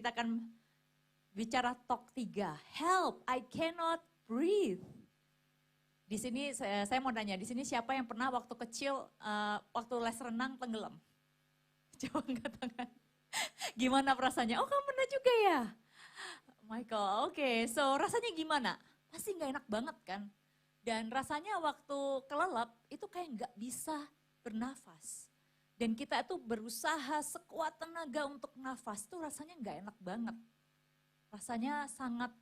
kita akan bicara talk 3. Help, I cannot breathe. Di sini saya mau nanya, di sini siapa yang pernah waktu kecil, waktu les renang tenggelam? Coba angkat tangan. Gimana perasaannya? Oh kamu pernah juga ya? Michael, oke. So rasanya gimana? Pasti gak enak banget kan? Dan rasanya waktu kelelap itu kayak gak bisa bernafas. Dan kita itu berusaha sekuat tenaga untuk nafas, itu rasanya gak enak banget. Rasanya sangat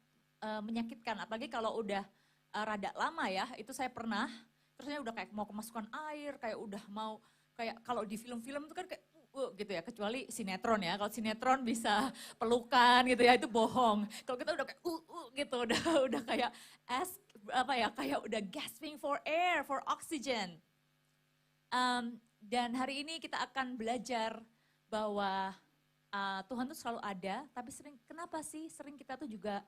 menyakitkan, apalagi kalau udah rada lama ya, itu saya pernah, terusnya udah kayak mau kemasukan air, kayak udah mau, kayak kalau di film-film itu kan kayak gitu ya, kecuali sinetron ya, kalau sinetron bisa pelukan gitu ya, itu bohong. Kalau kita udah kayak gitu, udah kayak kayak udah gasping for air, for oxygen. Dan hari ini kita akan belajar bahwa Tuhan tuh selalu ada, tapi kenapa sih sering kita tuh juga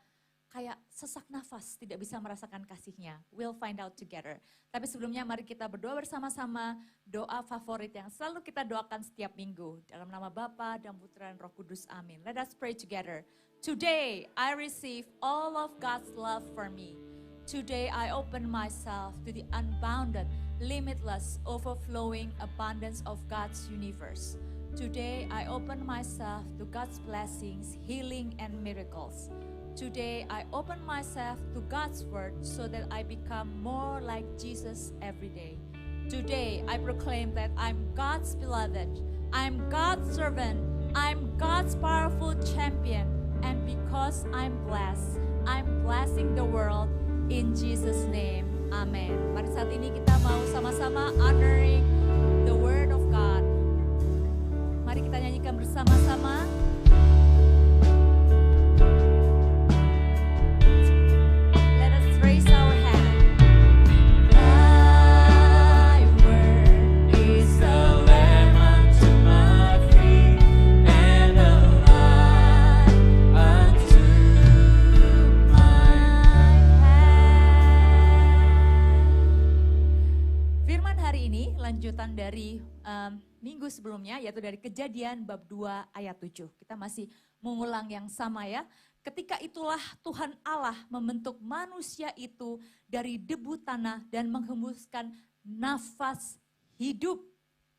kayak sesak nafas, tidak bisa merasakan kasih-Nya. We'll find out together. Tapi sebelumnya mari kita berdoa bersama-sama, doa favorit yang selalu kita doakan setiap minggu. Dalam nama Bapa dan Putra dan Roh Kudus, amin. Let us pray together. Today I receive all of God's love for me. Today I open myself to the unbounded, limitless, overflowing abundance of God's universe. Today I open myself to God's blessings, healing and miracles. Today I open myself to God's word so that I become more like Jesus every day. Today I proclaim that I'm God's beloved, I'm God's servant, I'm God's powerful champion, and because I'm blessing the world in Jesus' name. Amen. Mari saat ini kita mau sama-sama honoring the word of God. Mari kita nyanyikan bersama-sama. Lanjutan dari minggu sebelumnya, yaitu dari Kejadian bab 2 ayat 7. Kita masih mengulang yang sama ya. Ketika itulah Tuhan Allah membentuk manusia itu dari debu tanah dan menghembuskan nafas hidup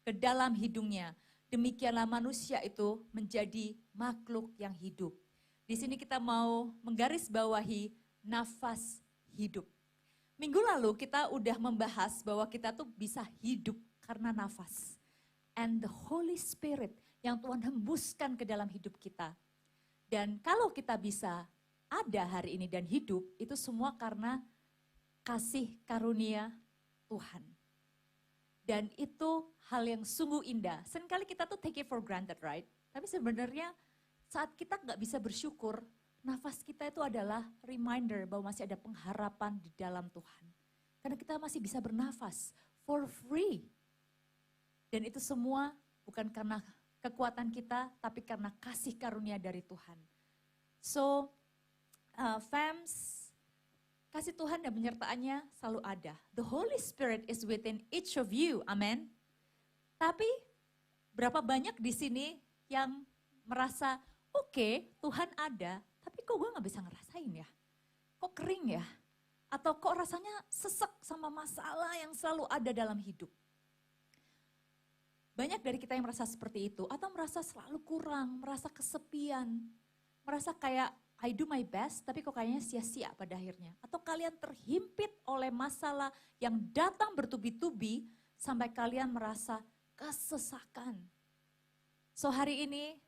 ke dalam hidungnya. Demikianlah manusia itu menjadi makhluk yang hidup. Di sini kita mau menggarisbawahi nafas hidup. Minggu lalu kita udah membahas bahwa kita tuh bisa hidup karena nafas. And the Holy Spirit yang Tuhan hembuskan ke dalam hidup kita. Dan kalau kita bisa ada hari ini dan hidup, itu semua karena kasih karunia Tuhan. Dan itu hal yang sungguh indah. Seringkali kita tuh take it for granted, right? Tapi sebenarnya saat kita gak bisa bersyukur, nafas kita itu adalah reminder bahwa masih ada pengharapan di dalam Tuhan. Karena kita masih bisa bernafas for free. Dan itu semua bukan karena kekuatan kita, tapi karena kasih karunia dari Tuhan. So, fams, kasih Tuhan dan penyertaannya selalu ada. The Holy Spirit is within each of you, amen. Tapi berapa banyak di sini yang merasa, oke, Tuhan ada, tapi kok gue gak bisa ngerasain ya? Kok kering ya? Atau kok rasanya sesek sama masalah yang selalu ada dalam hidup? Banyak dari kita yang merasa seperti itu, atau merasa selalu kurang, merasa kesepian, merasa kayak I do my best, tapi kok kayaknya sia-sia pada akhirnya. Atau kalian terhimpit oleh masalah yang datang bertubi-tubi, sampai kalian merasa kesesakan. So hari ini,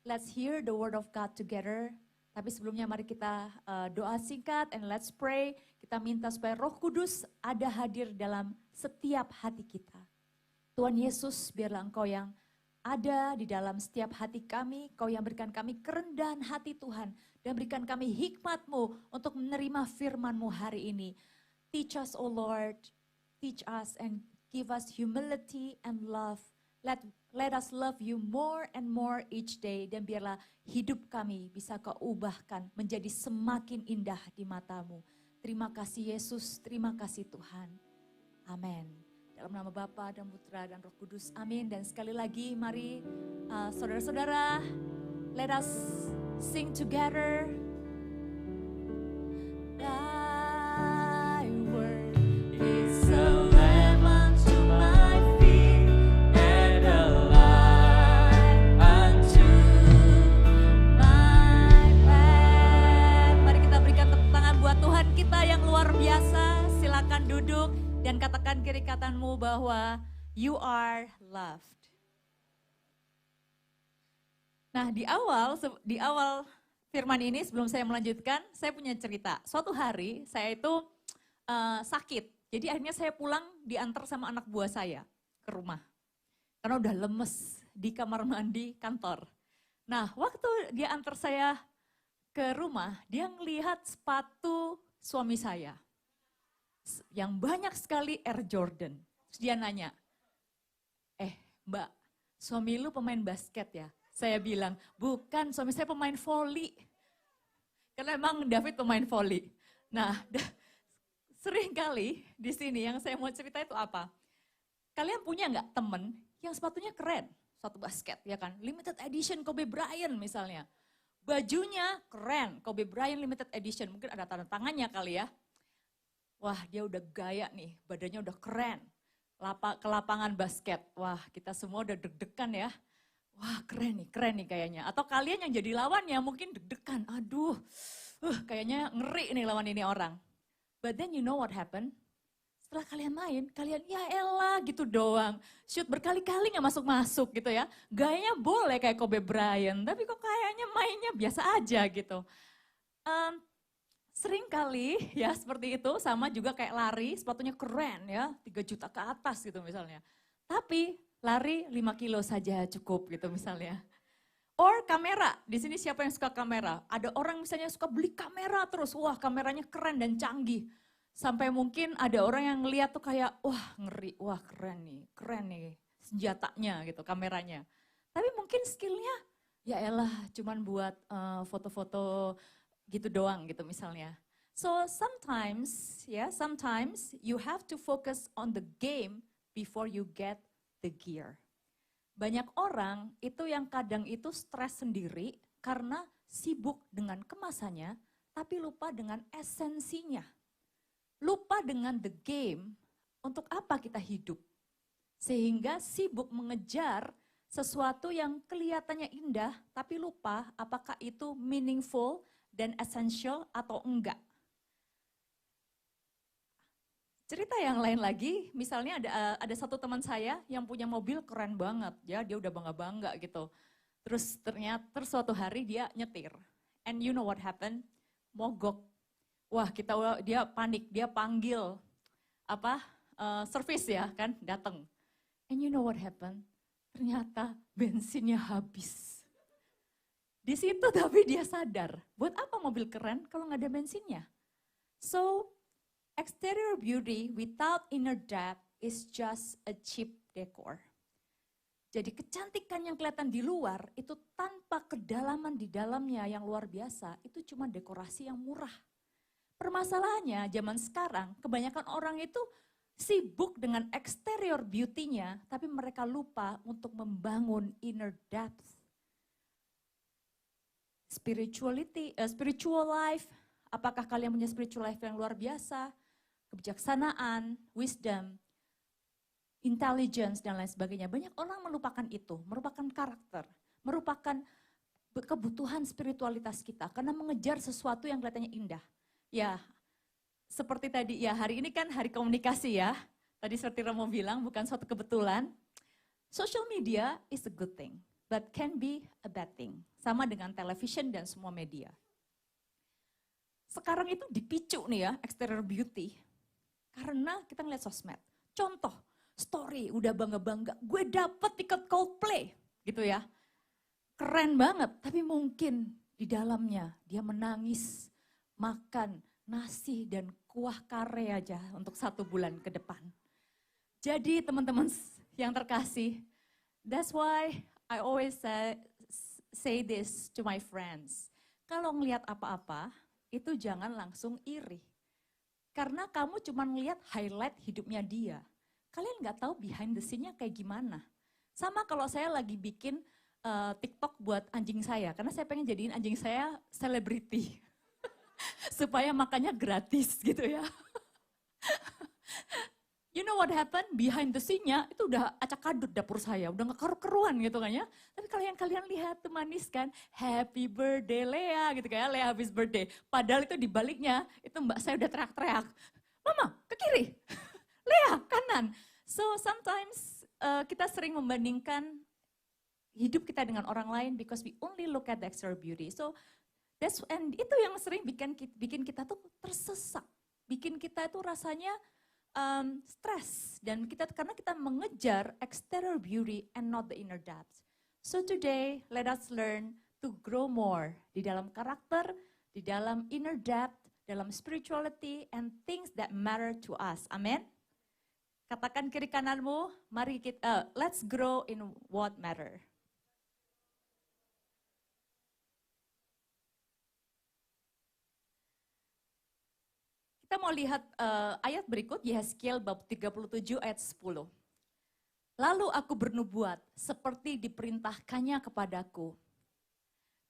let's hear the word of God together. Tapi sebelumnya mari kita doa singkat and let's pray. Kita minta supaya Roh Kudus ada hadir dalam setiap hati kita. Tuhan Yesus, biarlah Engkau yang ada di dalam setiap hati kami, Kau yang berikan kami kerendahan hati Tuhan, dan berikan kami hikmat-Mu untuk menerima firman-Mu hari ini. Teach us, O Lord, teach us and give us humility and love. Let us love you more and more each day, dan biarlah hidup kami bisa Kau ubahkan menjadi semakin indah di mata-Mu. Terima kasih Yesus, terima kasih Tuhan. Amin. Dalam nama Bapa dan Putra dan Roh Kudus, amin. Dan sekali lagi mari saudara-saudara, let us Sing together. Thy word is a lamp unto my feet and a light unto my path. Mari kita berikan tepuk tangan buat Tuhan kita yang luar biasa. Silakan duduk dan katakan kiri kananmu bahwa you are loved. Nah, di awal firman ini sebelum saya melanjutkan, saya punya cerita. Suatu hari saya itu sakit, jadi akhirnya saya pulang diantar sama anak buah saya ke rumah. Karena udah lemes di kamar mandi kantor. Nah, waktu dia antar saya ke rumah, dia ngelihat sepatu suami saya. Yang banyak sekali Air Jordan. Terus dia nanya, Mbak, suami lu pemain basket ya? Saya bilang, bukan, suami saya pemain voli. Karena emang David pemain voli. Nah, sering kali di sini yang saya mau cerita itu apa? Kalian punya nggak temen yang sepatunya keren? Sepatu basket, ya kan? Limited edition Kobe Bryant misalnya. Bajunya keren, Kobe Bryant limited edition. Mungkin ada tanda tangannya kali ya. Wah, dia udah gaya nih, badannya udah keren. Ke lapangan basket, wah kita semua udah deg-degan ya. Wah keren nih kayaknya. Atau kalian yang jadi lawannya mungkin deg-degan. Aduh, kayaknya ngeri nih lawan ini orang. But then you know what happened? Setelah kalian main, kalian ya elah gitu doang. Shoot berkali-kali gak masuk-masuk gitu ya. Gayanya boleh kayak Kobe Bryant, tapi kok kayaknya mainnya biasa aja gitu. Sering kali ya seperti itu, sama juga kayak lari, sepatunya keren ya, 3 juta ke atas gitu misalnya. Tapi lari 5 kilo saja cukup gitu misalnya. Or kamera, di sini siapa yang suka kamera? Ada orang misalnya suka beli kamera terus, wah kameranya keren dan canggih. Sampai mungkin ada orang yang ngeliat tuh kayak, wah ngeri, wah keren nih senjatanya gitu kameranya. Tapi mungkin skillnya ya elah cuman buat foto-foto gitu doang gitu misalnya. So sometimes you have to focus on the game before you get the gear. Banyak orang itu yang kadang itu stres sendiri karena sibuk dengan kemasannya, tapi lupa dengan esensinya. Lupa dengan the game, untuk apa kita hidup. Sehingga sibuk mengejar sesuatu yang kelihatannya indah, tapi lupa apakah itu meaningful dan essential atau enggak. Cerita yang lain lagi, misalnya ada satu teman saya yang punya mobil keren banget, ya dia udah bangga-bangga gitu. Terus ternyata suatu hari dia nyetir, and you know what happened? Mogok. Wah dia panik, dia panggil service ya kan, datang. And you know what happened? Ternyata bensinnya habis. Di situ tapi dia sadar, buat apa mobil keren kalau nggak ada bensinnya? So exterior beauty without inner depth is just a cheap decor. Jadi kecantikan yang kelihatan di luar itu tanpa kedalaman di dalamnya yang luar biasa, itu cuma dekorasi yang murah. Permasalahannya zaman sekarang kebanyakan orang itu sibuk dengan exterior beauty-nya, tapi mereka lupa untuk membangun inner depth. Spiritual life, apakah kalian punya spiritual life yang luar biasa? Kebijaksanaan, wisdom, intelligence, dan lain sebagainya. Banyak orang melupakan itu, merupakan karakter, merupakan kebutuhan spiritualitas kita, karena mengejar sesuatu yang kelihatannya indah. Ya, seperti tadi, ya hari ini kan hari komunikasi ya, tadi seperti Romo bilang, bukan suatu kebetulan. Social media is a good thing, but can be a bad thing. Sama dengan television dan semua media. Sekarang itu dipicu nih ya, exterior beauty, karena kita ngeliat sosmed. Contoh, story, udah bangga-bangga, gue dapet tiket Coldplay, gitu ya. Keren banget, tapi mungkin di dalamnya dia menangis, makan nasi dan kuah kare aja untuk 1 bulan ke depan. Jadi teman-teman yang terkasih, that's why I always say this to my friends. Kalau ngelihat apa-apa, itu jangan langsung iri. Karena kamu cuma ngelihat highlight hidupnya dia. Kalian nggak tahu behind the scene-nya kayak gimana. Sama kalau saya lagi bikin TikTok buat anjing saya, karena saya pengen jadiin anjing saya selebriti. Supaya makannya gratis gitu ya. You know what happened? Behind the scene-nya itu udah acak adut dapur saya, udah gak keru-keruan gitu kan ya. Tapi kalau yang kalian lihat tuh manis kan, happy birthday Lea gitu kayak Lea habis birthday. Padahal itu di baliknya, itu mbak saya udah teriak-teriak, Mama ke kiri, Lea kanan. So sometimes kita sering membandingkan hidup kita dengan orang lain because we only look at the external beauty. So and itu yang sering bikin kita tuh tersesat, bikin kita itu rasanya stres dan karena kita mengejar external beauty and not the inner depth. So today let us learn to grow more di dalam karakter, di dalam inner depth, dalam spirituality and things that matter to us. Amen. Katakan kiri kananmu, mari kita let's grow in what matter. Kita mau lihat ayat berikut, Yehezkiel bab 37 ayat 10. Lalu aku bernubuat seperti diperintahkannya kepadaku.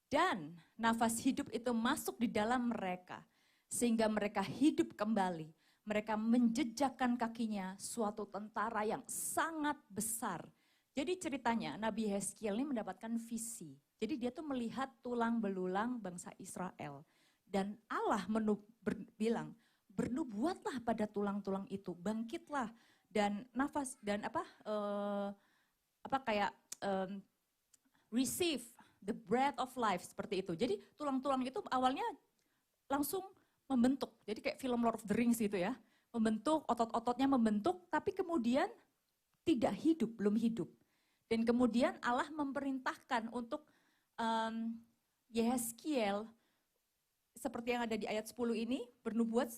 Dan nafas hidup itu masuk di dalam mereka, sehingga mereka hidup kembali. Mereka menjejakkan kakinya suatu tentara yang sangat besar. Jadi ceritanya Nabi Yehezkiel ini mendapatkan visi. Jadi dia tuh melihat tulang belulang bangsa Israel. Dan Allah bilang, bernubuatlah pada tulang-tulang itu, bangkitlah dan nafas dan receive the breath of life seperti itu. Jadi tulang-tulang itu awalnya langsung membentuk. Jadi kayak film Lord of the Rings gitu ya. Membentuk, otot-ototnya membentuk, tapi kemudian tidak hidup, belum hidup. Dan kemudian Allah memerintahkan untuk Yehezkiel seperti yang ada di ayat 10 ini bernubuat,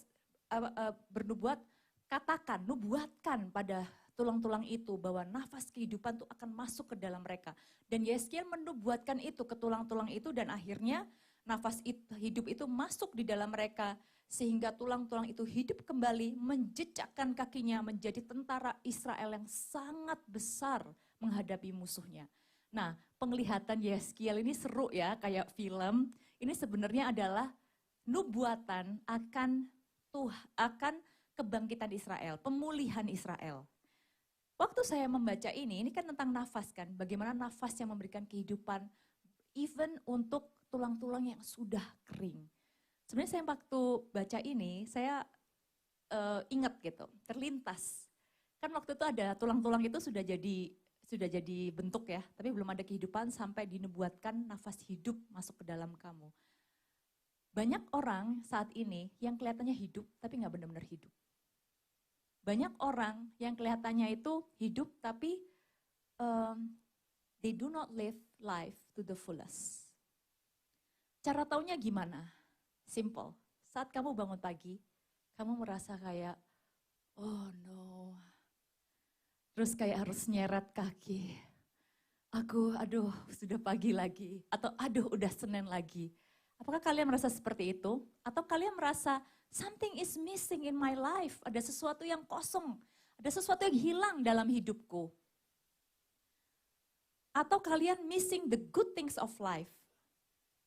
katakan, nubuatkan pada tulang-tulang itu bahwa nafas kehidupan itu akan masuk ke dalam mereka. Dan Yehezkiel menubuatkan itu ke tulang-tulang itu dan akhirnya nafas hidup itu masuk di dalam mereka sehingga tulang-tulang itu hidup kembali, menjejakkan kakinya menjadi tentara Israel yang sangat besar menghadapi musuhnya. Nah, penglihatan Yehezkiel ini seru ya, kayak film. Ini sebenarnya adalah nubuatan akan kebangkitan Israel, pemulihan Israel. Waktu saya membaca ini kan tentang nafas kan, bagaimana nafas yang memberikan kehidupan even untuk tulang-tulang yang sudah kering. Sebenarnya saya waktu baca ini, saya ingat gitu, terlintas. Kan waktu itu ada tulang-tulang itu sudah jadi bentuk ya, tapi belum ada kehidupan sampai dinubuatkan nafas hidup masuk ke dalam kamu. Banyak orang saat ini yang kelihatannya hidup tapi nggak benar-benar hidup. Banyak orang yang kelihatannya itu hidup tapi they do not live life to the fullest. Cara taunya gimana? Simple. Saat kamu bangun pagi, kamu merasa kayak, oh no. Terus kayak harus nyeret kaki. Aduh sudah pagi lagi. Atau aduh udah Senin lagi. Apakah kalian merasa seperti itu? Atau kalian merasa something is missing in my life, ada sesuatu yang kosong, ada sesuatu yang hilang dalam hidupku. Atau kalian missing the good things of life.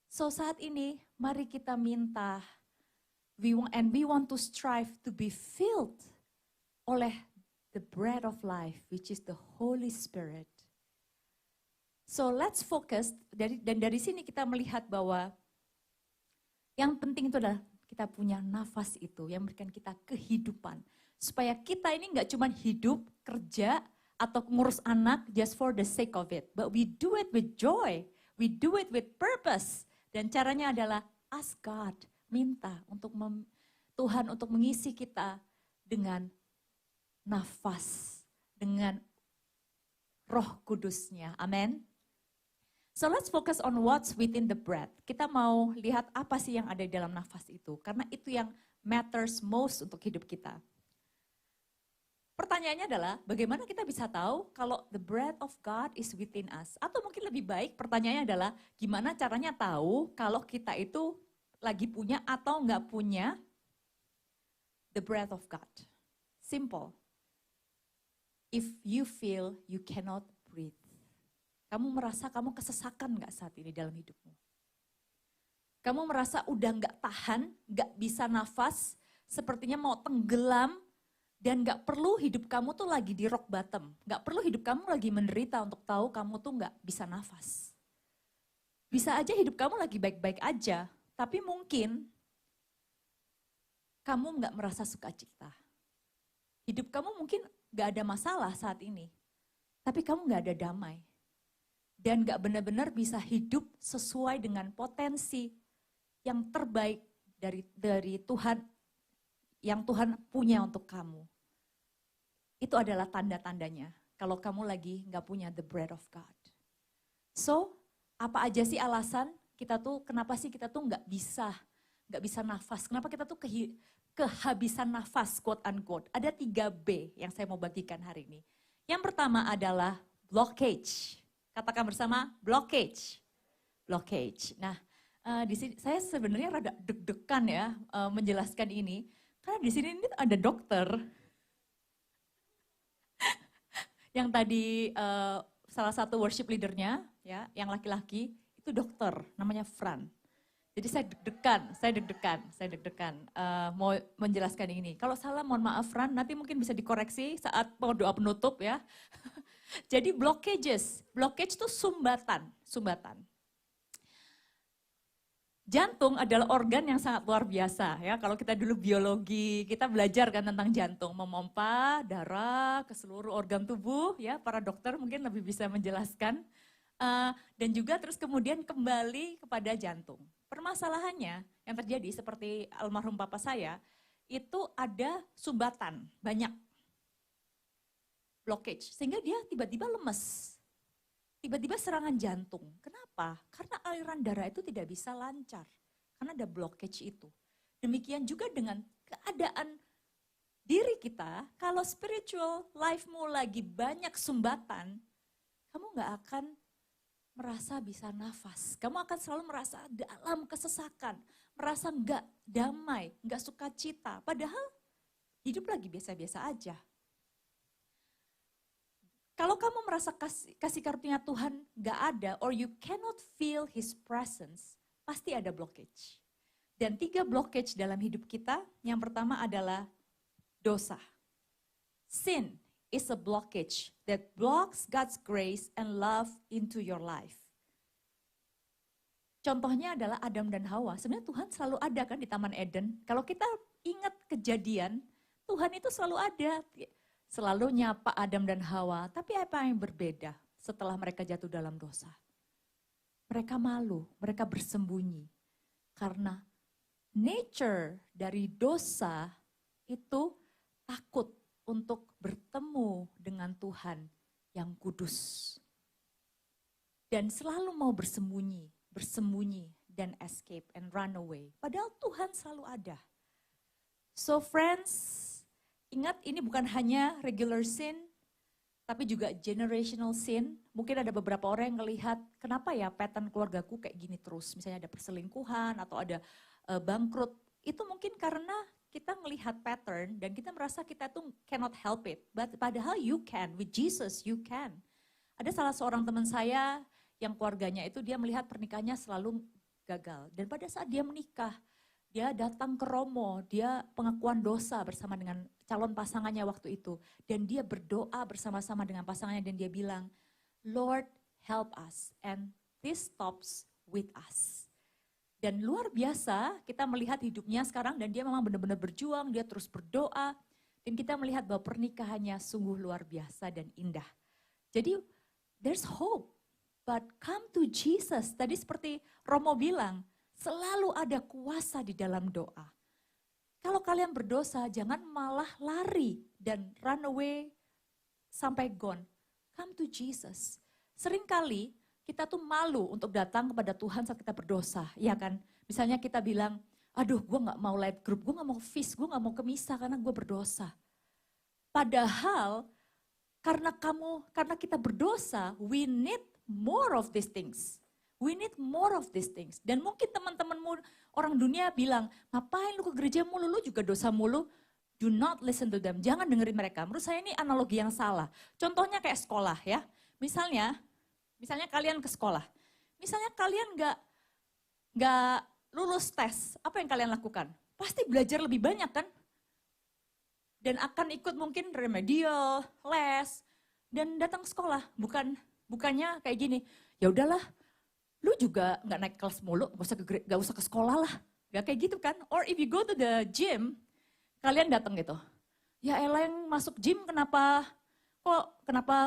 So saat ini mari kita minta, we want to strive to be filled oleh the bread of life, which is the Holy Spirit. So let's focus, dan dari sini kita melihat bahwa yang penting itu adalah kita punya nafas itu yang memberikan kita kehidupan. Supaya kita ini nggak cuma hidup, kerja, atau ngurus anak just for the sake of it. But we do it with joy, we do it with purpose. Dan caranya adalah ask God, minta untuk Tuhan untuk mengisi kita dengan nafas, dengan Roh Kudusnya. Amin. So let's focus on what's within the breath. Kita mau lihat apa sih yang ada di dalam nafas itu. Karena itu yang matters most untuk hidup kita. Pertanyaannya adalah, bagaimana kita bisa tahu kalau the breath of God is within us? Atau mungkin lebih baik pertanyaannya adalah, gimana caranya tahu kalau kita itu lagi punya atau nggak punya the breath of God? Simple. If you feel you cannot breathe. Kamu merasa kamu kesesakan gak saat ini dalam hidupmu? Kamu merasa udah gak tahan, gak bisa nafas, sepertinya mau tenggelam, dan gak perlu hidup kamu tuh lagi di rock bottom. Gak perlu hidup kamu lagi menderita untuk tahu kamu tuh gak bisa nafas. Bisa aja hidup kamu lagi baik-baik aja, tapi mungkin kamu gak merasa sukacita. Hidup kamu mungkin gak ada masalah saat ini, tapi kamu gak ada damai. Dan gak benar-benar bisa hidup sesuai dengan potensi yang terbaik dari Tuhan, yang Tuhan punya untuk kamu. Itu adalah tanda-tandanya kalau kamu lagi gak punya the bread of God. So, apa aja sih alasan kenapa sih kita tuh gak bisa nafas? Kenapa kita tuh kehabisan nafas, quote unquote? Ada 3B yang saya mau bagikan hari ini. Yang pertama adalah blockage. Katakan bersama, blockage. Blockage. Nah, di sini saya sebenarnya rada deg-degan ya menjelaskan ini, karena di sini ini ada dokter yang tadi salah satu worship leadernya ya, yang laki-laki itu dokter, namanya Fran. Jadi saya deg-degan mau menjelaskan ini. Kalau salah mohon maaf Fran, nanti mungkin bisa dikoreksi saat mau doa penutup ya. Jadi blockage itu sumbatan. Jantung adalah organ yang sangat luar biasa ya. Kalau kita dulu biologi, kita belajar kan tentang jantung, memompa darah ke seluruh organ tubuh ya. Para dokter mungkin lebih bisa menjelaskan. Dan juga terus kemudian kembali kepada jantung. Permasalahannya yang terjadi seperti almarhum papa saya, itu ada sumbatan banyak. Blockage, sehingga dia tiba-tiba lemes. Tiba-tiba serangan jantung. Kenapa? Karena aliran darah itu tidak bisa lancar. Karena ada blockage itu. Demikian juga dengan keadaan diri kita, kalau spiritual life-mu lagi banyak sumbatan, kamu gak akan merasa bisa nafas. Kamu akan selalu merasa dalam kesesakan, merasa gak damai, gak sukacita. Padahal hidup lagi biasa-biasa aja. Kalau kamu merasa kasih karunia Tuhan gak ada, or you cannot feel His presence, pasti ada blockage. Dan 3 blockage dalam hidup kita, yang pertama adalah dosa. Sin is a blockage that blocks God's grace and love into your life. Contohnya adalah Adam dan Hawa. Sebenarnya Tuhan selalu ada kan di Taman Eden. Kalau kita ingat kejadian, Tuhan itu selalu ada. Selalu nyapa Adam dan Hawa, tapi apa yang berbeda setelah mereka jatuh dalam dosa? Mereka malu, mereka bersembunyi. Karena nature dari dosa itu takut untuk bertemu dengan Tuhan yang kudus. Dan selalu mau bersembunyi dan escape and run away. Padahal Tuhan selalu ada. So friends, ingat ini bukan hanya regular sin, tapi juga generational sin. Mungkin ada beberapa orang yang melihat, kenapa ya pattern keluargaku kayak gini terus. Misalnya ada perselingkuhan atau ada bangkrut. Itu mungkin karena kita melihat pattern dan kita merasa kita tuh cannot help it. But padahal you can, with Jesus you can. Ada salah seorang teman saya yang keluarganya itu dia melihat pernikahannya selalu gagal. Dan pada saat dia menikah, dia datang ke Romo, dia pengakuan dosa bersama dengan calon pasangannya waktu itu. Dan dia berdoa bersama-sama dengan pasangannya dan dia bilang, Lord help us and this stops with us. Dan luar biasa kita melihat hidupnya sekarang dan dia memang benar-benar berjuang, dia terus berdoa. Dan kita melihat bahwa pernikahannya sungguh luar biasa dan indah. Jadi there's hope, but come to Jesus. Tadi seperti Romo bilang, selalu ada kuasa di dalam doa. Kalau kalian berdosa, jangan malah lari dan run away sampai gone. Come to Jesus. Seringkali kita tuh malu untuk datang kepada Tuhan saat kita berdosa, ya kan? Misalnya kita bilang, aduh gue gak mau live group, gue gak mau feast, gue gak mau ke misa karena gue berdosa. Padahal karena kita berdosa, we need more of these things. We need more of these things. Dan mungkin teman-temanmu orang dunia bilang, ngapain lu ke gereja mulu, lu juga dosa mulu. Do not listen to them, jangan dengerin mereka. Menurut saya ini analogi yang salah. Contohnya kayak sekolah ya. Misalnya Misalnya kalian ke sekolah, misalnya kalian nggak lulus tes, apa yang kalian lakukan? Pasti belajar lebih banyak kan? Dan akan ikut mungkin remedial, les, dan datang sekolah. Bukannya kayak gini, ya udahlah, lu juga nggak naik kelas mulu, nggak usah ke sekolah lah. Gak kayak gitu kan? Or if you go to the gym, kalian datang gitu. Ya elah yang masuk gym kenapa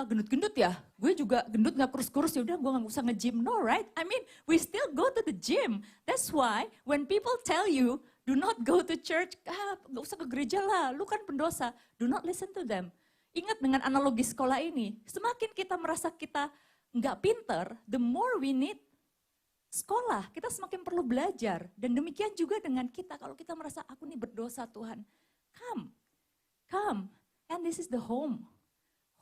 gendut-gendut ya? Gue juga gendut gak kurus-kurus, ya udah gue gak usah nge-gym. No right? I mean, we still go to the gym. That's why when people tell you, do not go to church, gak usah ke gereja lah, lu kan pendosa. Do not listen to them. Ingat dengan analogi sekolah ini, semakin kita merasa kita gak pinter, the more we need sekolah. Kita semakin perlu belajar. Dan demikian juga dengan kita, kalau kita merasa aku nih berdosa Tuhan. Come, and this is the home.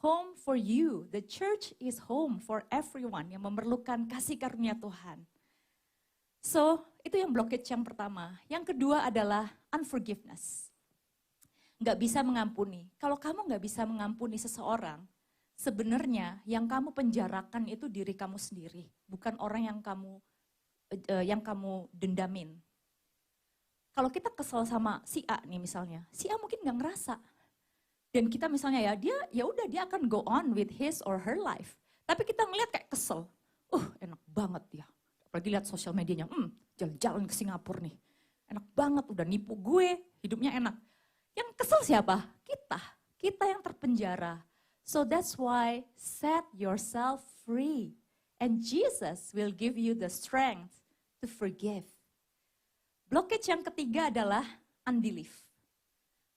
Home for you. The church is home for everyone yang memerlukan kasih karunia Tuhan. So, itu yang blockage yang pertama. Yang kedua adalah unforgiveness. Nggak bisa mengampuni. Kalau kamu nggak bisa mengampuni seseorang, sebenarnya yang kamu penjarakan itu diri kamu sendiri, bukan orang yang kamu dendamin. Kalau kita kesel sama si A nih misalnya, si A mungkin nggak ngerasa. Dan kita misalnya dia akan go on with his or her life. Tapi kita ngeliat kayak kesel. Enak banget ya. Apalagi lihat sosial medianya, jalan-jalan ke Singapura nih. Enak banget, udah nipu gue, hidupnya enak. Yang kesel siapa? Kita yang terpenjara. So that's why set yourself free. And Jesus will give you the strength to forgive. Blockage yang ketiga adalah unbelief.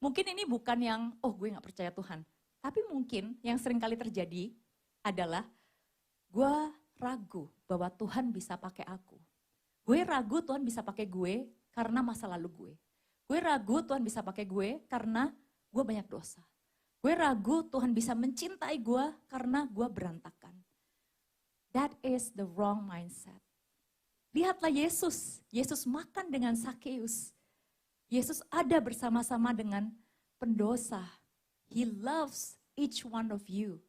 Mungkin ini bukan yang, gue gak percaya Tuhan. Tapi mungkin yang sering kali terjadi adalah gue ragu bahwa Tuhan bisa pakai aku. Gue ragu Tuhan bisa pakai gue karena masa lalu gue. Gue ragu Tuhan bisa pakai gue karena gue banyak dosa. Gue ragu Tuhan bisa mencintai gue karena gue berantakan. That is the wrong mindset. Lihatlah Yesus. Yesus makan dengan Sakeus. Yesus ada bersama-sama dengan pendosa. He loves each one of you.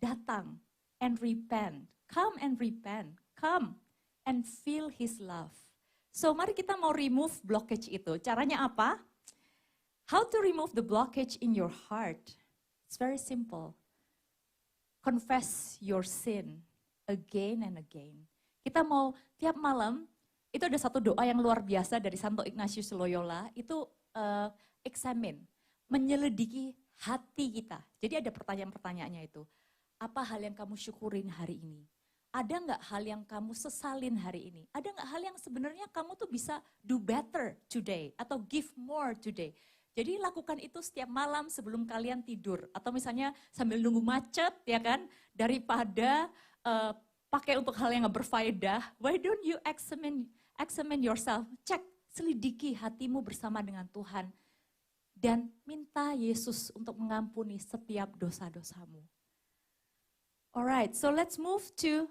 Datang and repent. Come and repent. Come and feel His love. So mari kita mau remove blockage itu. Caranya apa? How to remove the blockage in your heart? It's very simple. Confess your sin again and again. Kita mau tiap malam, itu ada satu doa yang luar biasa dari Santo Ignatius Loyola, itu examine, menyelidiki hati kita. Jadi ada pertanyaan-pertanyaannya itu. Apa hal yang kamu syukurin hari ini? Ada nggak hal yang kamu sesalin hari ini? Ada nggak hal yang sebenarnya kamu tuh bisa do better today atau give more today? Jadi lakukan itu setiap malam sebelum kalian tidur. Atau misalnya sambil nunggu macet ya kan, daripada pakai untuk hal yang nggak berfaedah, why don't you examine yourself, cek, selidiki hatimu bersama dengan Tuhan. Dan minta Yesus untuk mengampuni setiap dosa-dosamu. Alright, so let's move to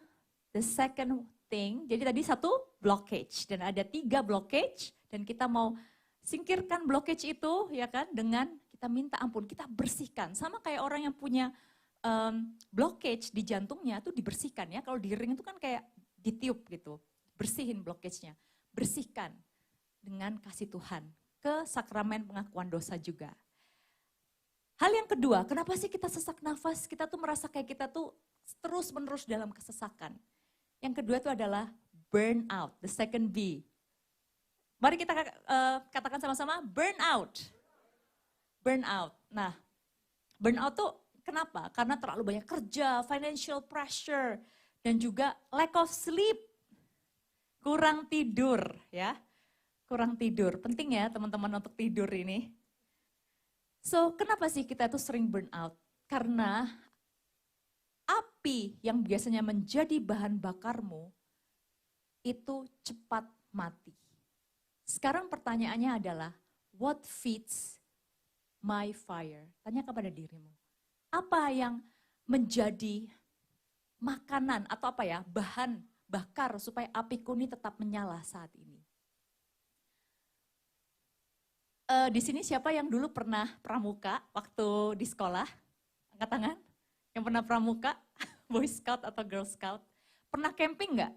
the second thing. Jadi tadi satu blockage, dan ada 3 blockage, dan kita mau singkirkan blockage itu ya kan, dengan kita minta ampun, kita bersihkan. Sama kayak orang yang punya blockage di jantungnya itu dibersihkan ya. Kalau di ring itu kan kayak ditiup gitu. Bersihin blockage-nya. Bersihkan dengan kasih Tuhan. Ke sakramen pengakuan dosa juga. Hal yang kedua, kenapa sih kita sesak nafas? Kita tuh merasa kayak kita tuh terus-menerus dalam kesesakan. Yang kedua itu adalah burnout, the second B. Mari kita katakan sama-sama, burnout. Burnout. Nah, burnout tuh kenapa? Karena terlalu banyak kerja, financial pressure, dan juga lack of sleep. Kurang tidur ya. Kurang tidur. Penting ya teman-teman untuk tidur ini. So, kenapa sih kita tuh sering burnout? Karena api yang biasanya menjadi bahan bakarmu itu cepat mati. Sekarang pertanyaannya adalah, what feeds my fire? Tanya kepada dirimu. Apa yang menjadi makanan atau apa ya, bahan bakar supaya apiku ini tetap menyala saat ini? Di sini siapa yang dulu pernah pramuka waktu di sekolah? Angkat tangan. Yang pernah pramuka, Boy Scout atau Girl Scout? Pernah camping nggak?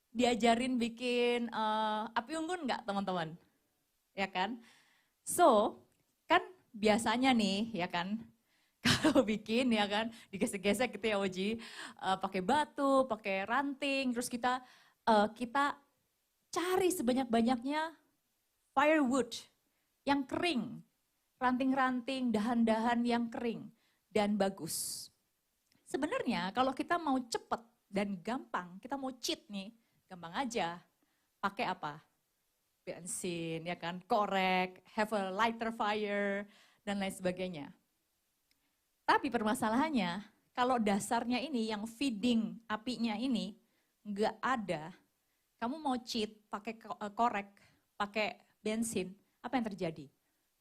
Diajarin bikin api unggun nggak teman-teman? Ya kan? So, kan biasanya nih ya kan, kalau bikin ya kan, digesek-gesek gitu ya Oji, pakai batu, pakai ranting, terus kita cari sebanyak-banyaknya firewood yang kering, ranting-ranting, dahan-dahan yang kering dan bagus. Sebenarnya kalau kita mau cepet dan gampang, kita mau cheat nih, gampang aja. Pakai apa? Bensin, ya kan, korek, have a lighter fire, dan lain sebagainya. Tapi permasalahannya, kalau dasarnya ini, yang feeding apinya ini, nggak ada, kamu mau cheat, pakai korek, pakai bensin, apa yang terjadi?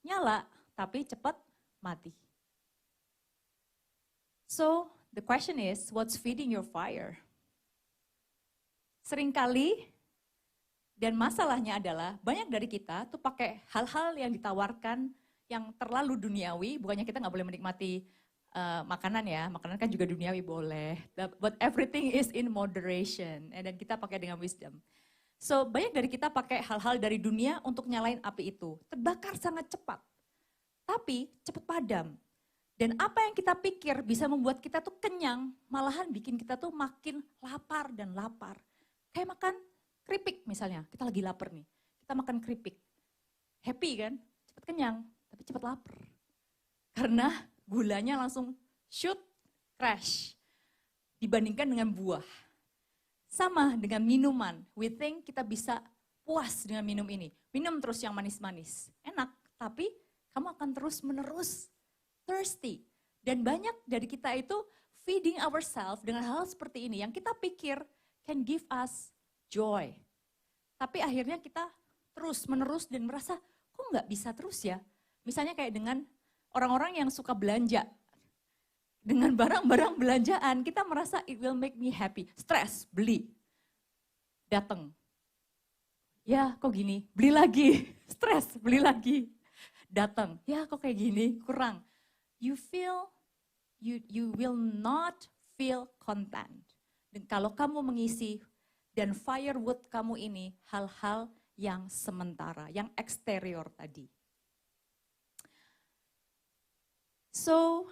Nyala, tapi cepat mati. So, the question is, what's feeding your fire? Seringkali, dan masalahnya adalah banyak dari kita tuh pakai hal-hal yang ditawarkan yang terlalu duniawi, bukannya kita nggak boleh menikmati makanan ya, makanan kan juga duniawi boleh, but everything is in moderation, dan kita pakai dengan wisdom. So banyak dari kita pakai hal-hal dari dunia untuk nyalain api itu, terbakar sangat cepat, tapi cepat padam. Dan apa yang kita pikir bisa membuat kita tuh kenyang, malahan bikin kita tuh makin lapar dan lapar. Kayak makan keripik misalnya, kita lagi lapar nih, kita makan keripik. Happy kan, cepat kenyang, tapi cepat lapar. Karena gulanya langsung shoot, crash. Dibandingkan dengan buah. Sama dengan minuman, we think kita bisa puas dengan minum ini. Minum terus yang manis-manis, enak, tapi kamu akan terus menerus thirsty. Dan banyak dari kita itu feeding ourselves dengan hal seperti ini, yang kita pikir can give us joy. Tapi akhirnya kita terus menerus dan merasa, kok nggak bisa terus ya? Misalnya kayak dengan orang-orang yang suka belanja. Dengan barang-barang belanjaan, kita merasa it will make me happy. Stres, beli. Datang. Ya kok gini, beli lagi. Stres, beli lagi. Datang, ya kok kayak gini, kurang. You will not feel content. Dan kalau kamu mengisi dan firewood kamu ini hal-hal yang sementara, yang eksterior tadi. So,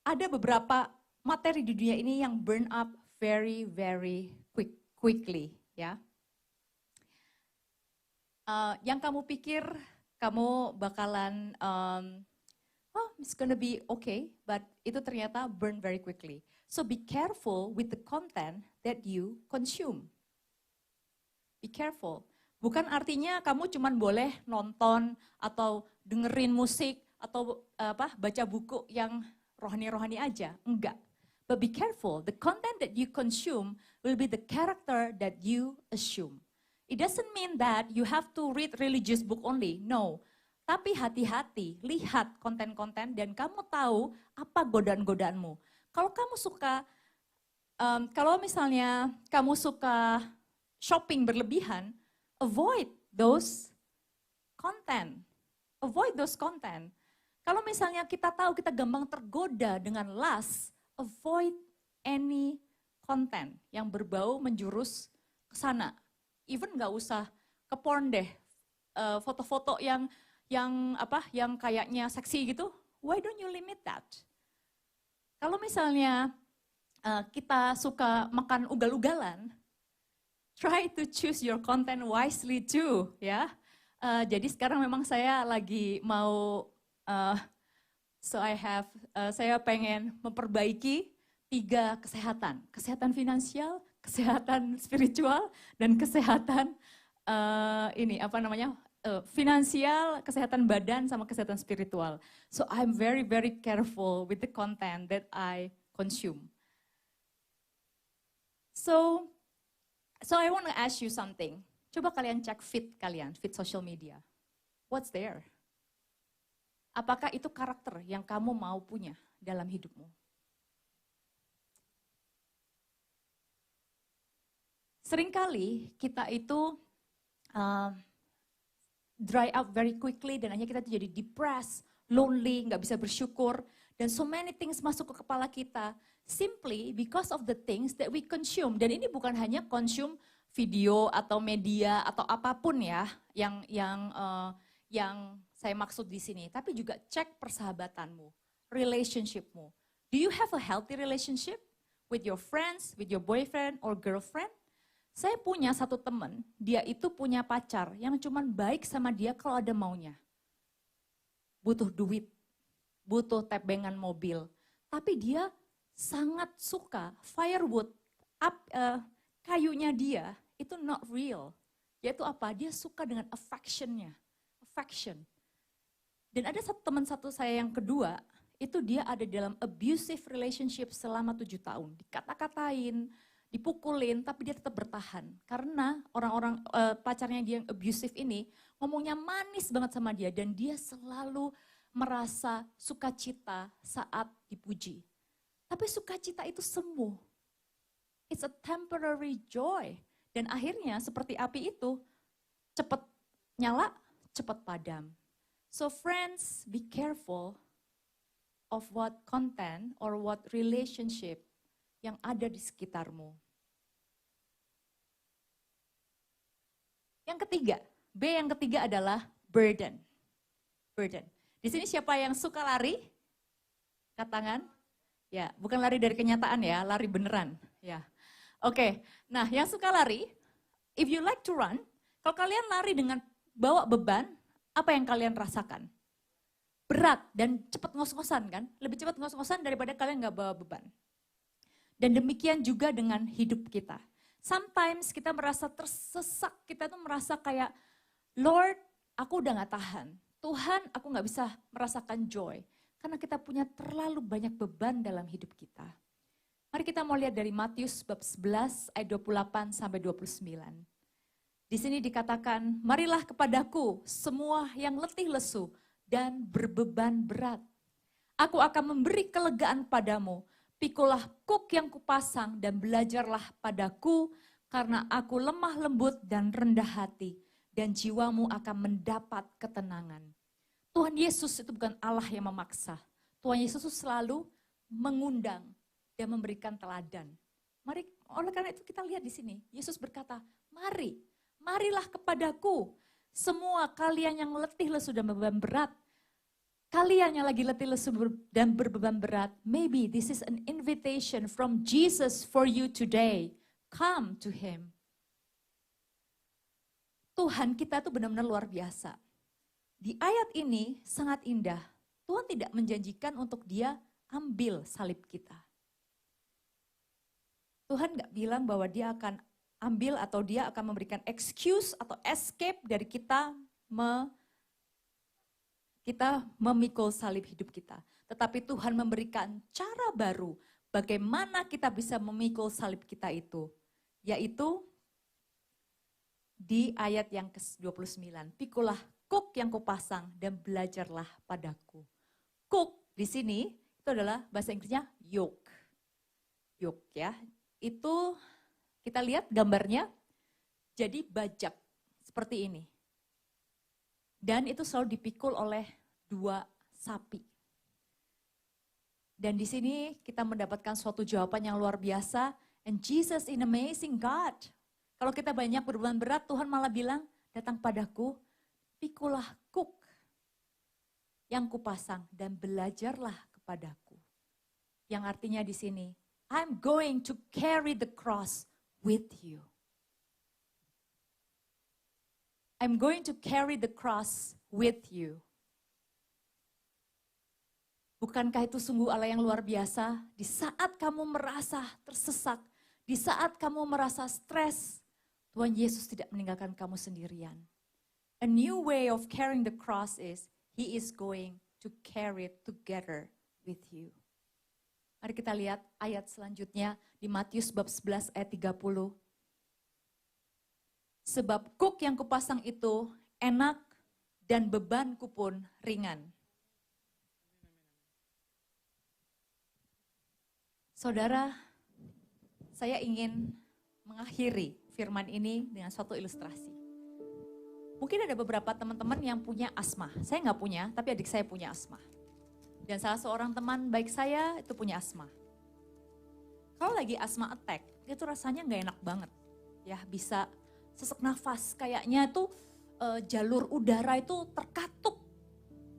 ada beberapa materi di dunia ini yang burn up very, very quickly, ya. Yang kamu pikir kamu bakalan, it's gonna be okay, but itu ternyata burn very quickly. So be careful with the content that you consume. Be careful. Bukan artinya kamu cuma boleh nonton atau dengerin musik atau baca buku yang rohani-rohani aja. Enggak. But be careful. The content that you consume will be the character that you assume. It doesn't mean that you have to read religious book only. No. Tapi hati-hati, lihat konten-konten dan kamu tahu apa godaan-godaanmu. Kalau kamu suka, kalau misalnya kamu suka shopping berlebihan, avoid those content. Avoid those content. Kalau misalnya kita tahu kita gampang tergoda dengan lust, avoid any content yang berbau menjurus ke sana. Even nggak usah ke porn deh, foto-foto yang kayaknya seksi gitu. Why don't you limit that? Kalau misalnya kita suka makan ugal-ugalan, try to choose your content wisely too, ya. Jadi sekarang memang saya lagi mau, saya pengen memperbaiki 3 kesehatan. Kesehatan finansial, kesehatan spiritual, dan kesehatan finansial, kesehatan badan, sama kesehatan spiritual. So I'm very, very careful with the content that I consume. So I want to ask you something. Coba kalian cek feed kalian, feed social media. What's there? Apakah itu karakter yang kamu mau punya dalam hidupmu? Seringkali kita itu dry up very quickly dan akhirnya kita jadi depressed, lonely, nggak bisa bersyukur. Dan so many things masuk ke kepala kita simply because of the things that we consume. Dan ini bukan hanya consume video atau media atau apapun ya yang saya maksud di sini, tapi juga cek persahabatanmu, relationshipmu. Do you have a healthy relationship with your friends, with your boyfriend or girlfriend? Saya punya satu teman, dia itu punya pacar yang cuman baik sama dia kalau ada maunya. Butuh duit, butuh tebengan mobil, tapi dia sangat suka firewood, kayunya dia itu not real. Yaitu apa? Dia suka dengan affection-nya, affection. Dan ada teman satu saya yang kedua, itu dia ada dalam abusive relationship selama 7 tahun. Dikata-katain, dipukulin, tapi dia tetap bertahan. Karena orang-orang pacarnya dia yang abusive ini, ngomongnya manis banget sama dia. Dan dia selalu merasa sukacita saat dipuji. Tapi sukacita itu semu. It's a temporary joy. Dan akhirnya seperti api itu, cepat nyala, cepat padam. So friends, be careful of what content or what relationship yang ada di sekitarmu. Yang ketiga, B yang ketiga adalah burden. Burden. Di sini siapa yang suka lari? Angkat tangan. Ya, bukan lari dari kenyataan ya, lari beneran. Ya. Oke. Nah, yang suka lari, if you like to run, kalau kalian lari dengan bawa beban, apa yang kalian rasakan? Berat dan cepat ngos-ngosan kan? Lebih cepat ngos-ngosan daripada kalian nggak bawa beban. Dan demikian juga dengan hidup kita. Sometimes kita merasa tersesak, kita tuh merasa kayak, Lord, aku udah gak tahan. Tuhan, aku gak bisa merasakan joy. Karena kita punya terlalu banyak beban dalam hidup kita. Mari kita mau lihat dari Matius bab 11 ayat 28 sampai 29. Di sini dikatakan, marilah kepadaku semua yang letih lesu dan berbeban berat. Aku akan memberi kelegaan padamu. Pikulah kuk yang kupasang dan belajarlah padaku, karena aku lemah lembut dan rendah hati, dan jiwamu akan mendapat ketenangan. Tuhan Yesus itu bukan Allah yang memaksa. Tuhan Yesus itu selalu mengundang dan memberikan teladan. Mari, oleh karena itu kita lihat di sini, Yesus berkata, marilah kepadaku, semua kalian yang letih lesu dan beban berat. Kalian yang lagi letih lesu dan berbeban berat, maybe this is an invitation from Jesus for you today. Come to Him. Tuhan kita tuh benar-benar luar biasa. Di ayat ini sangat indah. Tuhan tidak menjanjikan untuk Dia ambil salib kita. Tuhan gak bilang bahwa Dia akan ambil atau Dia akan memberikan excuse atau escape dari kita memikul salib hidup kita. Tetapi Tuhan memberikan cara baru bagaimana kita bisa memikul salib kita itu. Yaitu di ayat yang ke-29. Pikulah kuk yang kupasang dan belajarlah padaku. Kuk di sini itu adalah bahasa Inggrisnya yoke. Yoke ya. Itu kita lihat gambarnya jadi bajak seperti ini. Dan itu selalu dipikul oleh 2 sapi. Dan di sini kita mendapatkan suatu jawaban yang luar biasa. And Jesus is an amazing God. Kalau kita banyak berbeban berat, Tuhan malah bilang, datang padaku, pikulah kuk yang kupasang dan belajarlah kepadaku. Yang artinya di sini, I'm going to carry the cross with you. I'm going to carry the cross with you. Bukankah itu sungguh Allah yang luar biasa? Di saat kamu merasa tersesat, di saat kamu merasa stres, Tuhan Yesus tidak meninggalkan kamu sendirian. A new way of carrying the cross is, He is going to carry it together with you. Mari kita lihat ayat selanjutnya di Matius bab 11 ayat 30. Sebab kuk yang kupasang itu enak dan bebanku pun ringan. Saudara, saya ingin mengakhiri firman ini dengan suatu ilustrasi. Mungkin ada beberapa teman-teman yang punya asma. Saya nggak punya, tapi adik saya punya asma. Dan salah seorang teman baik saya itu punya asma. Kalau lagi asma attack, itu rasanya nggak enak banget. Ya, bisa sesak nafas, kayaknya tuh jalur udara itu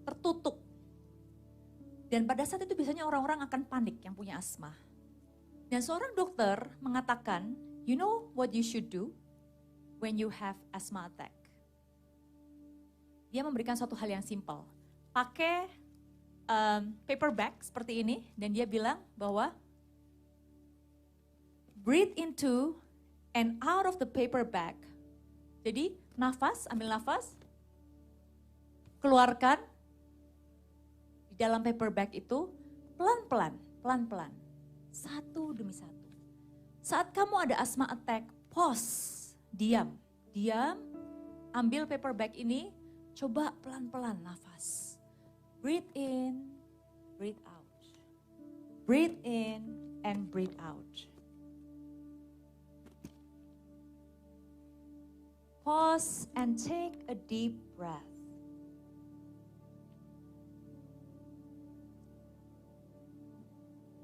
tertutup. Dan pada saat itu biasanya orang-orang akan panik yang punya asma. Dan seorang dokter mengatakan, you know what you should do when you have asthma attack? Dia memberikan suatu hal yang simple. Pakai paper bag seperti ini, dan dia bilang bahwa breathe into and out of the paper bag. Jadi nafas, ambil nafas, keluarkan di dalam paper bag itu pelan-pelan. Satu demi satu. Saat kamu ada asthma attack, pause, diam, ambil paper bag ini, coba pelan-pelan nafas. Breathe in, breathe out. Breathe in and breathe out. Pause and take a deep breath.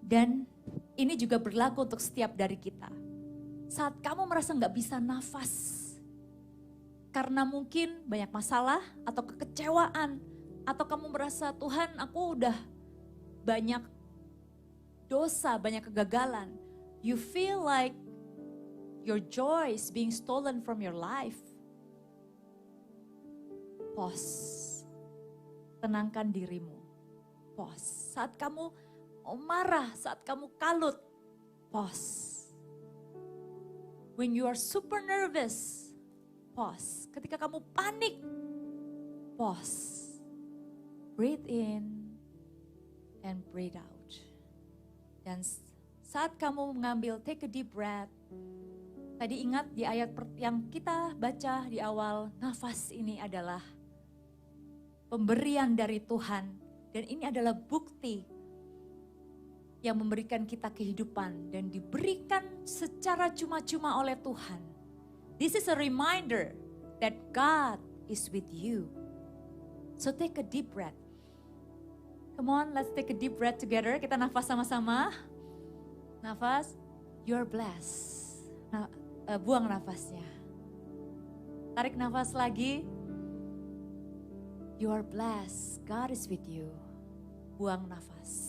Dan ini juga berlaku untuk setiap dari kita. Saat kamu merasa nggak bisa nafas, karena mungkin banyak masalah atau kekecewaan, atau kamu merasa Tuhan aku udah banyak dosa, banyak kegagalan. You feel like your joy is being stolen from your life. Pause. Tenangkan dirimu. Pause. Saat kamu marah, saat kamu kalut, pause. When you are super nervous, pause. Ketika kamu panik, pause. Breathe in and breathe out. Dan saat kamu mengambil take a deep breath, tadi ingat di ayat yang kita baca di awal, nafas ini adalah pemberian dari Tuhan. Dan ini adalah bukti yang memberikan kita kehidupan dan diberikan secara cuma-cuma oleh Tuhan. This is a reminder that God is with you. So take a deep breath. Come on, let's take a deep breath together. Kita nafas sama-sama. Nafas, you're blessed. Buang nafasnya. Tarik nafas lagi. You are blessed. God is with you. Buang nafas.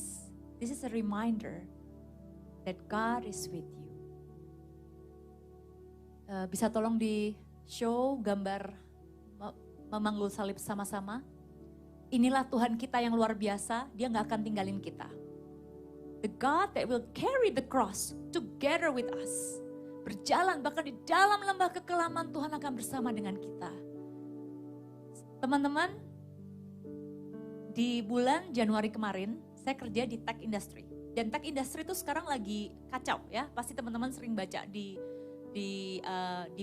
This is a reminder that God is with you. Bisa tolong di show gambar memanggul salib sama-sama. Inilah Tuhan kita yang luar biasa. Dia gak akan tinggalin kita. The God that will carry the cross together with us. Berjalan bahkan di dalam lembah kekelaman, Tuhan akan bersama dengan kita. Teman-teman, di bulan Januari kemarin, saya kerja di tech industry. Dan tech industry itu sekarang lagi kacau ya. Pasti teman-teman sering baca di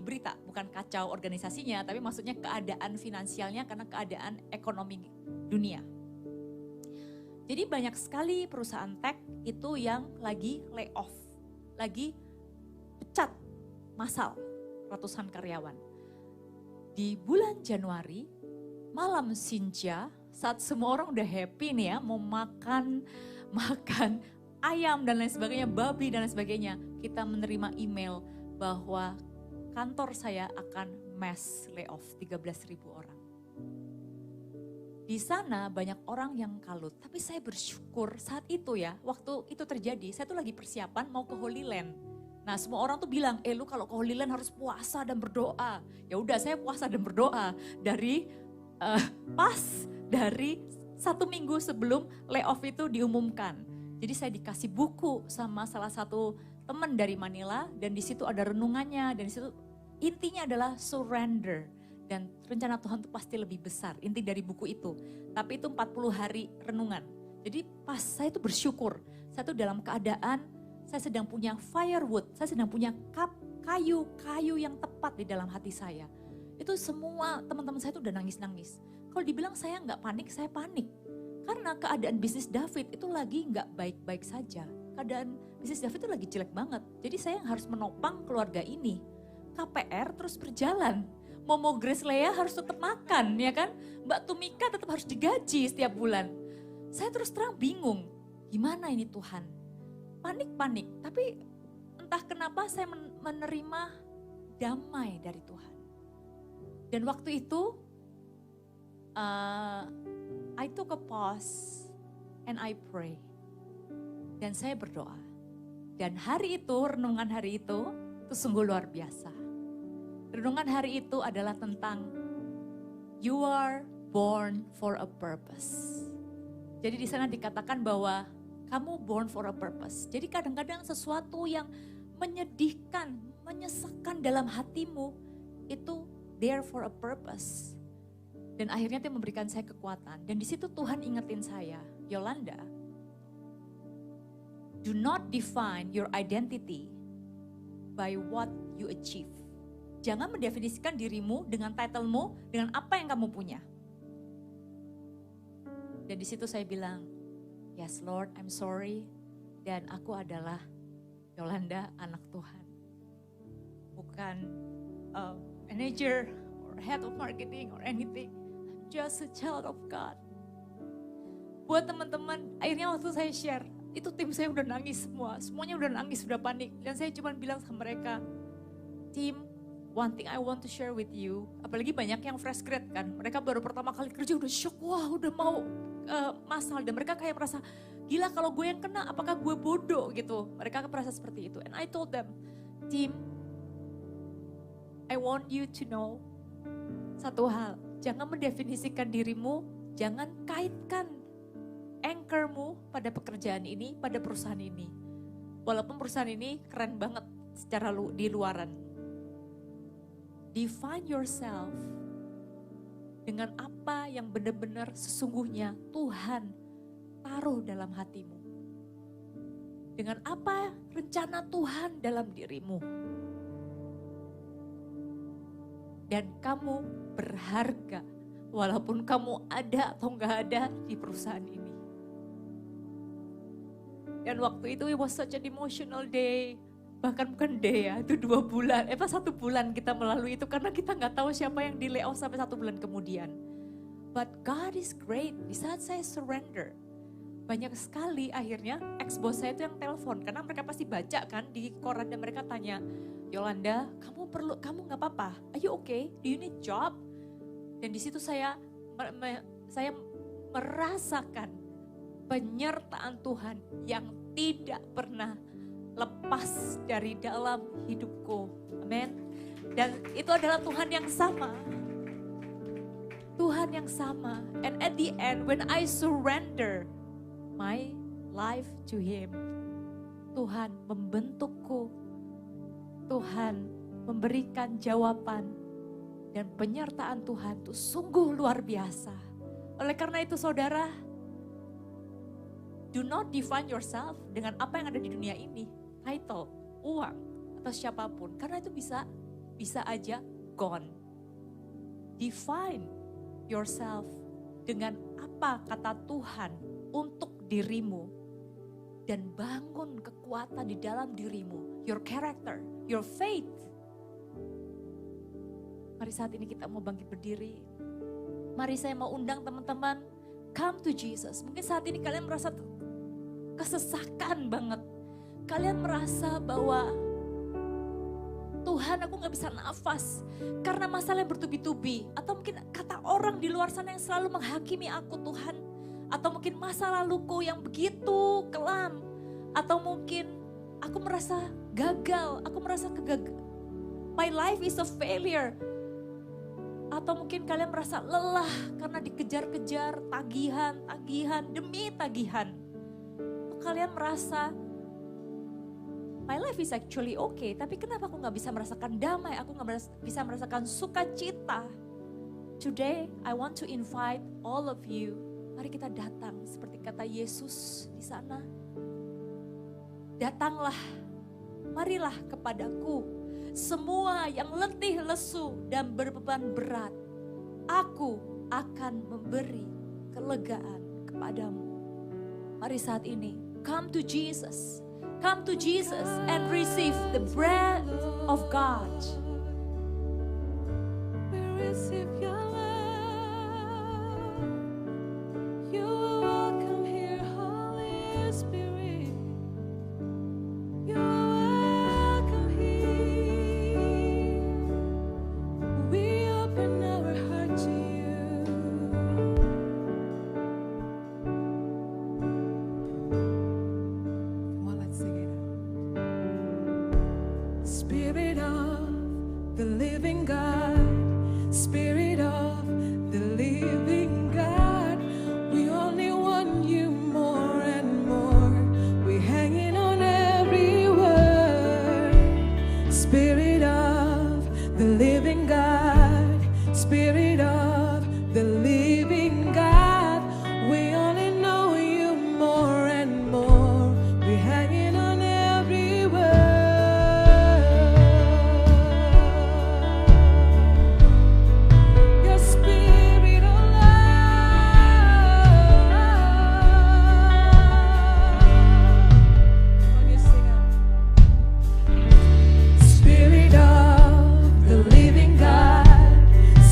berita. Bukan kacau organisasinya, tapi maksudnya keadaan finansialnya karena keadaan ekonomi dunia. Jadi banyak sekali perusahaan tech itu yang lagi layoff. Lagi pecat massal ratusan karyawan. Di bulan Januari, malam Sinja, saat semua orang udah happy nih ya, mau makan ayam dan lain sebagainya, babi dan lain sebagainya. Kita menerima email bahwa kantor saya akan mass layoff 13.000 orang. Di sana banyak orang yang kalut, tapi saya bersyukur saat itu ya, waktu itu terjadi, saya tuh lagi persiapan mau ke Holy Land. Nah semua orang tuh bilang, lu kalau ke Holy Land harus puasa dan berdoa. Ya udah saya puasa dan berdoa dari dari 1 minggu sebelum layoff itu diumumkan. Jadi saya dikasih buku sama salah satu teman dari Manila dan di situ ada renungannya dan di situ intinya adalah surrender dan rencana Tuhan itu pasti lebih besar. Inti dari buku itu. Tapi itu 40 hari renungan. Jadi pas saya itu bersyukur, saya itu dalam keadaan saya sedang punya firewood, saya sedang punya kayu yang tepat di dalam hati saya. Itu semua teman-teman saya itu udah nangis-nangis. Kalau dibilang saya nggak panik, saya panik. Karena keadaan bisnis David itu lagi nggak baik-baik saja. Keadaan bisnis David itu lagi jelek banget. Jadi saya yang harus menopang keluarga ini. KPR terus berjalan. Momo Grace Lea harus tetap makan, ya kan? Mbak Tumika tetap harus digaji setiap bulan. Saya terus terang bingung, gimana ini Tuhan? Panik-panik, tapi entah kenapa saya menerima damai dari Tuhan. Dan waktu itu, I took a pause and I pray. Dan saya berdoa. Dan hari itu, renungan hari itu sungguh luar biasa. Renungan hari itu adalah tentang you are born for a purpose. Jadi di sana dikatakan bahwa kamu born for a purpose. Jadi kadang-kadang sesuatu yang menyedihkan, menyesakkan dalam hatimu itu there for a purpose. Dan akhirnya dia memberikan saya kekuatan. Dan di situ Tuhan ingetin saya, Yolanda, do not define your identity by what you achieve. Jangan mendefinisikan dirimu dengan titlemu, dengan apa yang kamu punya. Dan di situ saya bilang, yes Lord, I'm sorry. Dan aku adalah Yolanda, anak Tuhan. Bukan manager or head of marketing or anything. I'm just a child of God. Buat teman-teman, akhirnya waktu saya share, itu tim saya udah nangis semua. Semuanya udah nangis, udah panik. Dan saya cuma bilang sama mereka, tim, one thing I want to share with you. Apalagi banyak yang fresh grad kan. Mereka baru pertama kali kerja udah shock. Wah udah mau masal. Dan mereka kayak merasa, gila kalau gue yang kena apakah gue bodoh gitu. Mereka merasa seperti itu. And I told them, team, I want you to know satu hal. Jangan mendefinisikan dirimu, jangan kaitkan anchormu pada pekerjaan ini, pada perusahaan ini. Walaupun perusahaan ini keren banget secara di luaran. Define yourself dengan apa yang benar-benar sesungguhnya Tuhan taruh dalam hatimu. Dengan apa rencana Tuhan dalam dirimu. Dan kamu berharga walaupun kamu ada atau enggak ada di perusahaan ini. Dan waktu itu it was such an emotional day. Bahkan bukan day ya, itu 2 bulan, 1 bulan kita melalui itu karena kita nggak tahu siapa yang di layoff sampai 1 bulan kemudian. But God is great, di saat saya surrender, banyak sekali akhirnya ex-boss saya itu yang telepon, karena mereka pasti baca kan di koran dan mereka tanya, Yolanda, kamu nggak apa-apa? Are you okay? Do you need job? Dan di situ saya merasakan penyertaan Tuhan yang tidak pernah lepas dari dalam hidupku. Amin. Dan itu adalah Tuhan yang sama. Tuhan yang sama. And at the end when I surrender my life to Him, Tuhan membentukku. Tuhan memberikan jawaban dan penyertaan Tuhan itu sungguh luar biasa. Oleh karena itu saudara, do not define yourself dengan apa yang ada di dunia ini. Title, uang, atau siapapun. Karena itu bisa aja gone. Define yourself dengan apa kata Tuhan untuk dirimu. Dan bangun kekuatan di dalam dirimu. Your character, your faith. Mari saat ini kita mau bangkit berdiri. Mari saya mau undang teman-teman, come to Jesus. Mungkin saat ini kalian merasa kesesakan banget. Kalian merasa bahwa Tuhan, aku gak bisa nafas karena masalah yang bertubi-tubi. Atau mungkin kata orang di luar sana yang selalu menghakimi aku Tuhan. Atau mungkin masa laluku yang begitu kelam. Atau mungkin aku merasa gagal, aku merasa my life is a failure. Atau mungkin kalian merasa lelah karena dikejar-kejar tagihan demi tagihan. Kalian merasa my life is actually okay, tapi kenapa aku gak bisa merasakan damai, aku gak bisa merasakan sukacita. Today I want to invite all of you, mari kita datang seperti kata Yesus di sana. Datanglah, marilah kepadaku, semua yang letih lesu dan berbeban berat, aku akan memberi kelegaan kepadamu. Mari saat ini, come to Jesus. Come to Jesus and receive the breath of God. We receive your love. You are welcome Spirit of the living God, we only know you more and more. We're hanging on every word. Your Spirit of love. Can you sing out? Spirit of the living God,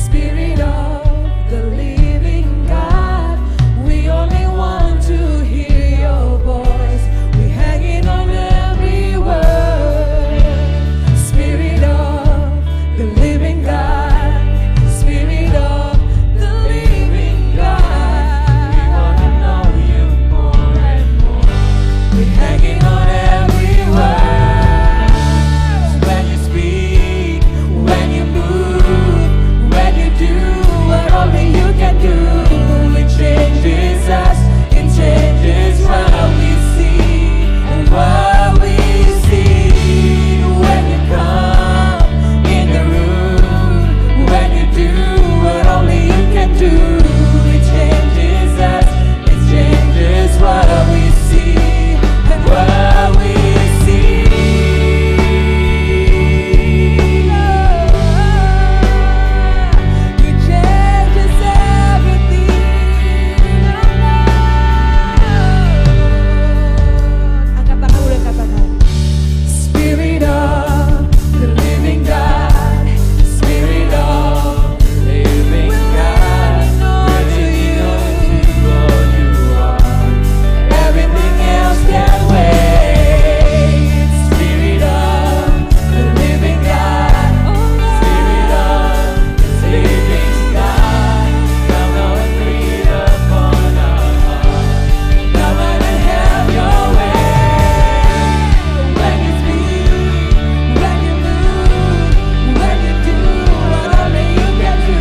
Spirit of the living God, we only want to hear your voice. We're hanging on every word. Spirit of the living God, Spirit of the living God, we want to know you more and more. We're hanging on every word. When you speak, when you move, when you do what only you can do, it changes us, it changes what we see, what we see. When you come in the room, when you do what only you can do, it changes us, it changes what we see, what we see. You changes everything. Angkat tangan udah katakan. Spirit of the living God, Spirit of the living God, really knows you all you are. Everything else can wait. Spirit of the living God, Spirit of the living God, come now and breathe upon our hearts. Come on and have your way. When you speak, when you move, when you do what only you can do,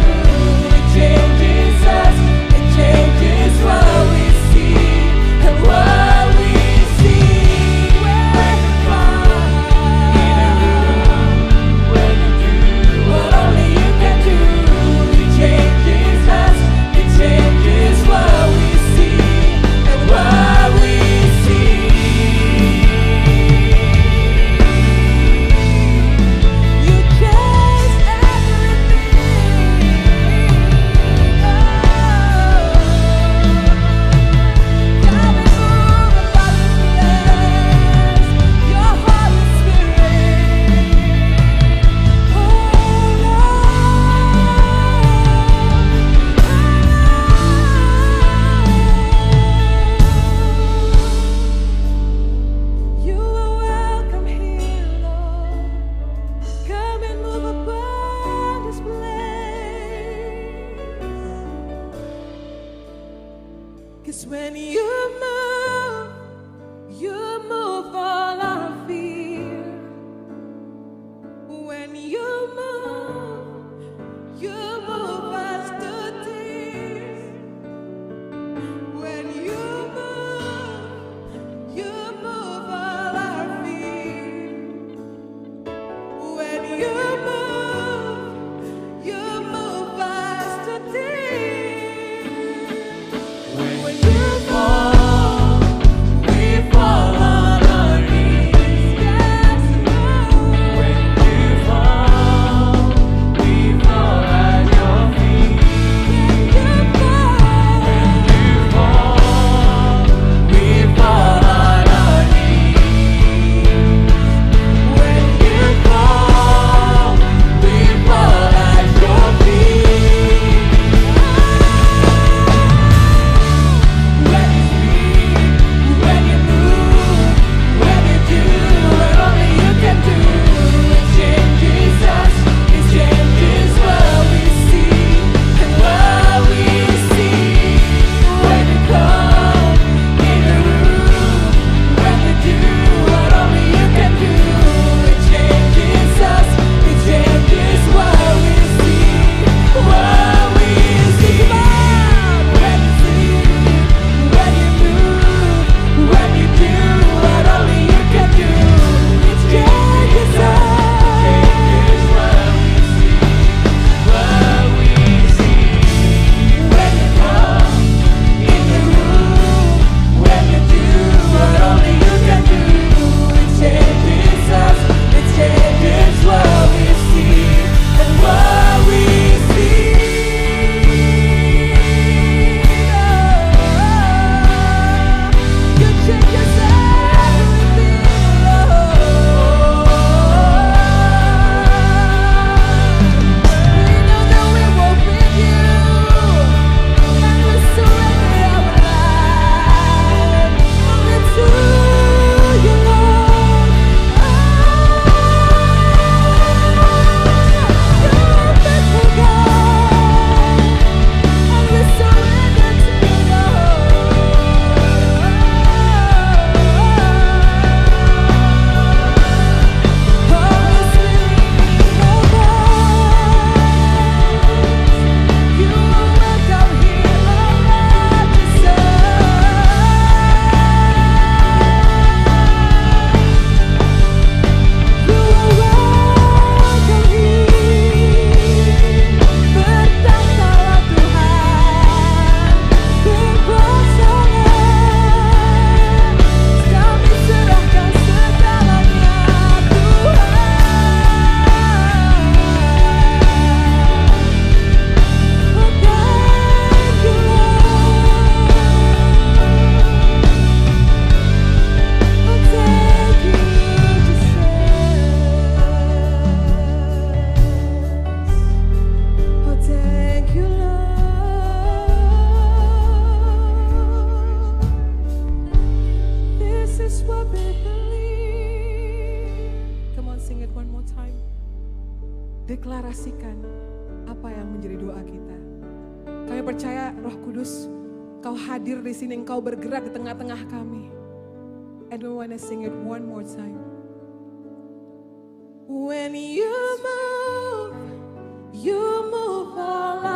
it changes us, it changes what we see and what we see. When you come in a room, when you do what only you can do, it changes us, it changes what we see and what we see. You change everything. Come and move about this place. Your Holy Spirit. You are welcome here, Lord. Come and move upon this place. 'Cause when you move all our fear. When you move us to tears. When you move all our fear. When you move us to tears. When you fall. percaya Roh Kudus, Kau hadir di sini, Engkau bergerak di tengah-tengah kami. And we want to sing it one more time. When you move all